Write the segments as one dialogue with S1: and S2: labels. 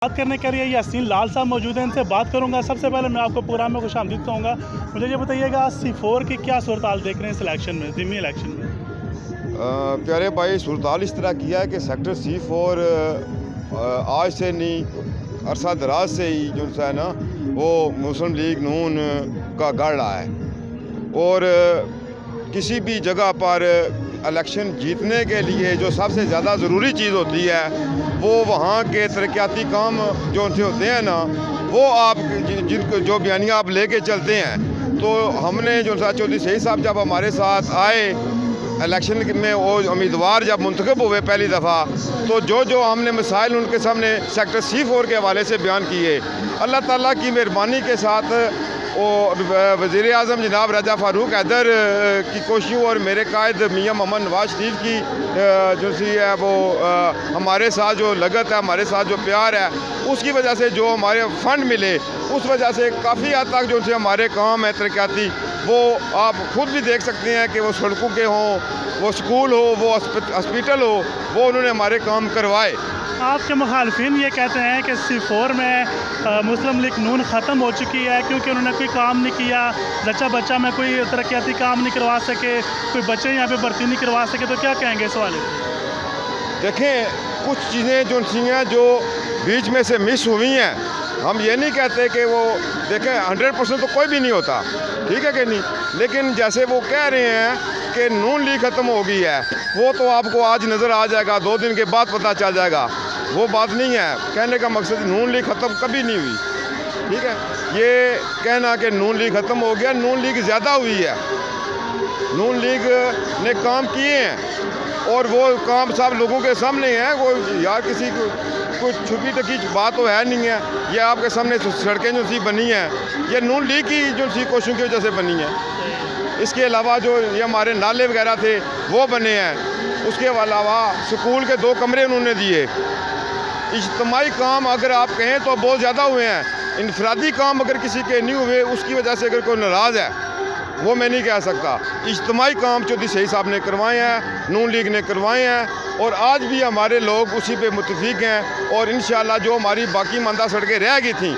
S1: बात करने के लिए यासीन लाल साहब मौजूद हैं, इनसे बात करूंगा। सबसे पहले मैं आपको प्रोग्राम में खुशामदीद कहूँगा। मुझे ये बताइएगा C4 की क्या सूरत हाल देख रहे हैं इस इलेक्शन में, ज़िमनी इलेक्शन में?
S2: प्यारे भाई, सूरत हाल इस तरह किया है कि सेक्टर C4 आज से नहीं अरसा दराज से ही जो है ना वो मुस्लिम लीग नून का गढ़ रहा है और किसी भी जगह पर इलेक्शन जीतने के लिए जो सबसे ज़्यादा ज़रूरी चीज़ होती है वो वहाँ के तरक्याती काम जो उनसे होते हैं ना, वो आप जिनको जो बयानियाँ आप लेके चलते हैं। तो हमने जो चौधरी सईद साहब जब हमारे साथ आए इलेक्शन में, वो उम्मीदवार जब मुंतखब हुए पहली दफ़ा, तो जो हमने मसाइल उनके सामने सेक्टर C4 के हवाले से बयान किए, अल्लाह ताला की मेहरबानी के साथ और वज़ीर आज़म जनाब राजा फ़ारूक हैदर की कोशिशों और मेरे कायद मियाँ मोहम्मद नवाज शरीफ की जो सी है वो हमारे साथ जो लगत है, हमारे साथ जो प्यार है, उसकी वजह से जो हमारे फ़ंड मिले, उस वजह से काफ़ी हद तक जो से हमारे काम है तरक्याती, वो आप खुद भी देख सकते हैं कि वो सड़कों के हों, वो स्कूल हो, वो हॉस्पिटल हो, वो उन्होंने हमारे काम करवाए।
S1: आपके मुखालफिन ये कहते हैं कि C4 में मुस्लिम लीग नून ख़त्म हो चुकी है क्योंकि उन्होंने कोई काम नहीं किया, जच्चा बच्चा में कोई तरक्याती काम नहीं करवा सके, कोई बच्चे यहाँ पे भर्ती नहीं करवा सके। तो क्या कहेंगे इस वाले?
S2: देखें, कुछ चीज़ें जो सी हैं जो बीच में से मिस हुई हैं, हम ये नहीं कहते कि वो देखें 100% तो कोई भी नहीं होता, ठीक है कि नहीं, लेकिन जैसे वो कह रहे हैं कि नून लीग ख़त्म हो गई है, वो तो आपको आज नज़र आ जाएगा, 2 दिन के बाद पता चल जाएगा। वो बात नहीं है। कहने का मकसद नून लीग ख़त्म कभी नहीं हुई, ठीक है। ये कहना कि नून लीग ख़त्म हो गया, नून लीग ज़्यादा हुई है। नून लीग ने काम किए हैं और वो काम सब लोगों के सामने हैं। वो यार किसी को कोई छुपी तकी बात तो है नहीं है। ये आपके सामने सड़कें जो सी बनी हैं, ये नून लीग की जो सी कोशिशों की वजह से बनी है। इसके अलावा जो ये हमारे नाले वगैरह थे वो बने हैं। उसके अलावा स्कूल के 2 कमरे उन्होंने दिए। इज्तिमाई काम अगर आप कहें तो बहुत ज़्यादा हुए हैं। इनफरादी काम अगर किसी के नहीं हुए, उसकी वजह से अगर कोई नाराज़ है, वो मैं नहीं कह सकता। इज्तिमाई काम चौधरी सईद साहब ने करवाए हैं, नून लीग ने करवाए हैं और आज भी हमारे लोग उसी पे मुतफिक हैं। और इंशाअल्लाह जो हमारी बाकी मंदा सड़कें रह गई थी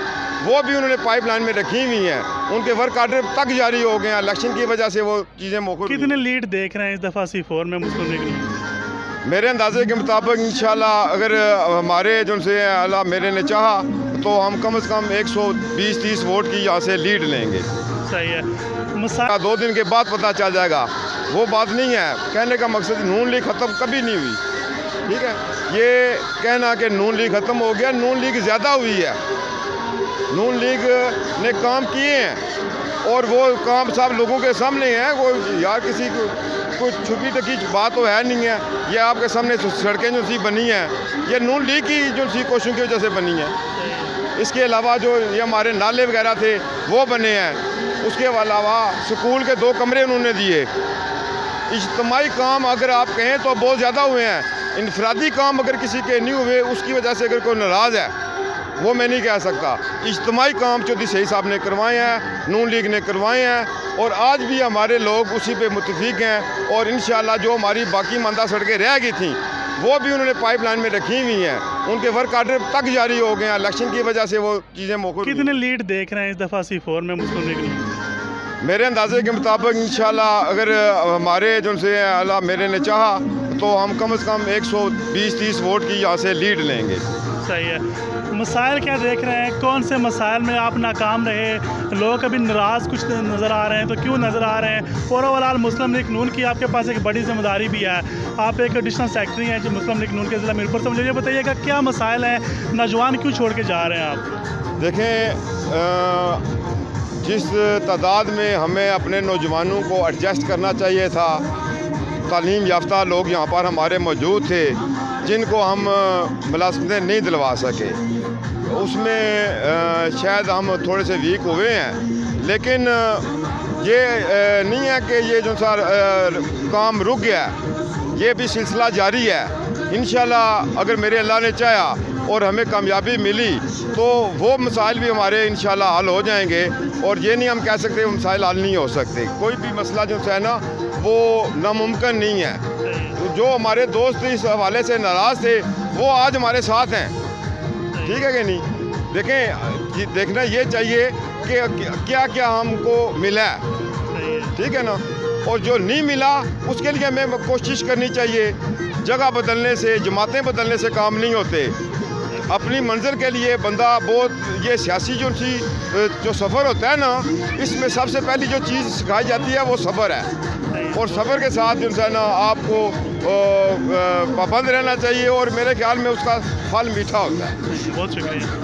S2: वो भी उन्होंने पाइपलाइन में रखी हुई हैं। उनके वर्क आर्डर तक जारी हो गए हैं। इलेक्शन की वजह से वो चीज़ें मौकूफ़।
S1: कितने लीड देख रहे हैं इस दफ़ा C4 में मुस्लिम लीग नून?
S2: मेरे अंदाजे के मुताबिक इंशाल्लाह अगर हमारे जो से अल्लाह मेरे ने चाहा तो हम कम से कम 120-130 वोट की यहाँ से लीड लेंगे।
S1: सही है।
S2: 2 दिन के बाद पता चल जाएगा। वो बात नहीं है। कहने का मकसद नून लीग ख़त्म कभी नहीं हुई, ठीक है। ये कहना कि नून लीग ख़त्म हो गया, नून लीग ज़्यादा हुई है। नून लीग ने काम किए हैं और वो काम सब लोगों के सामने हैं। वो यार किसी को कोई छुपी तकी बात तो है नहीं है। ये आपके सामने सड़कें जो सी बनी हैं, ये नून लीग की जो सी कोशिशों की वजह से बनी है। इसके अलावा जो ये हमारे नाले वगैरह थे वो बने हैं। उसके अलावा स्कूल के 2 कमरे उन्होंने दिए। इज्तिमाई काम अगर आप कहें तो बहुत ज़्यादा हुए हैं। इनफरादी काम अगर किसी के नहीं हुए, उसकी वजह से अगर कोई नाराज़ है, वो मैं नहीं कह सकता। इज्तिमाई काम चौधरी सईद साहब ने करवाए हैं, नून लीग ने करवाए हैं और आज भी हमारे लोग उसी पे मुतफिक हैं। और इंशाअल्लाह जो हमारी बाकी मंदा सड़कें रह गई थी वो भी उन्होंने पाइपलाइन में रखी हुई हैं। उनके वर्क आर्डर तक जारी हो गए हैं। इलेक्शन की वजह से वो चीज़ें मौकूफ़।
S1: कितने लीड देख रहे हैं इस दफ़ा C4 में मुस्लिम लीग नून?
S2: मेरे अंदाजे के मुताबिक इंशाल्लाह अगर हमारे जो से अल्लाह मेरे ने चाहा तो हम कम से कम 120-130 वोट की यहाँ से लीड लेंगे।
S1: सही है। मसाइल क्या देख रहे हैं? कौन से मसाइल में आप नाकाम रहे? लोग अभी नाराज़ कुछ नज़र आ रहे हैं, तो क्यों नज़र आ रहे हैं? ओवरऑल मुस्लिम लीग नून की आपके पास एक बड़ी जिम्मेदारी भी है। आप एक एडिशनल सेक्रेटरी हैं जो मुस्लिम लीग नून के ज़िला मीरपुर से। मुझे ये बताइएगा क्या मसाइल हैं? नौजवान क्यों छोड़ के जा रहे हैं आप?
S2: देखें, जिस तादाद में हमें अपने नौजवानों को एडजस्ट करना चाहिए था, तालीम याफ्ता लोग यहाँ पर हमारे मौजूद थे जिनको हम मुलाज़मतें नहीं दिलवा सके, उसमें शायद हम थोड़े से वीक हुए हैं। लेकिन ये नहीं है कि ये जो सा काम रुक गया, ये भी सिलसिला जारी है। इंशाल्लाह अगर मेरे अल्लाह ने चाहा और हमें कामयाबी मिली तो वो मसाइल भी हमारे इंशाल्लाह हल हो जाएंगे। और ये नहीं हम कह सकते वो मसाइल हल नहीं हो सकते। कोई भी मसला जो है ना वो नामुमकिन नहीं है। जो हमारे दोस्त इस हवाले से नाराज़ थे वो आज हमारे साथ हैं। ठीक है कि नहीं। देखें देखना ये चाहिए कि क्या क्या हमको मिला है,
S1: सही है।
S2: ठीक है ना, और जो नहीं मिला उसके लिए हमें कोशिश करनी चाहिए। जगह बदलने से, जमातें बदलने से काम नहीं होते। अपनी मंजिल के लिए बंदा बहुत ये सियासी जो सफ़र होता है ना, इसमें सबसे पहली जो चीज़ सिखाई जाती है वो सब्र है, और सब्र के साथ जो है ना आपको पाबंद रहना चाहिए, और मेरे ख्याल में उसका फल मीठा होता है।
S1: बहुत शुक्रिया।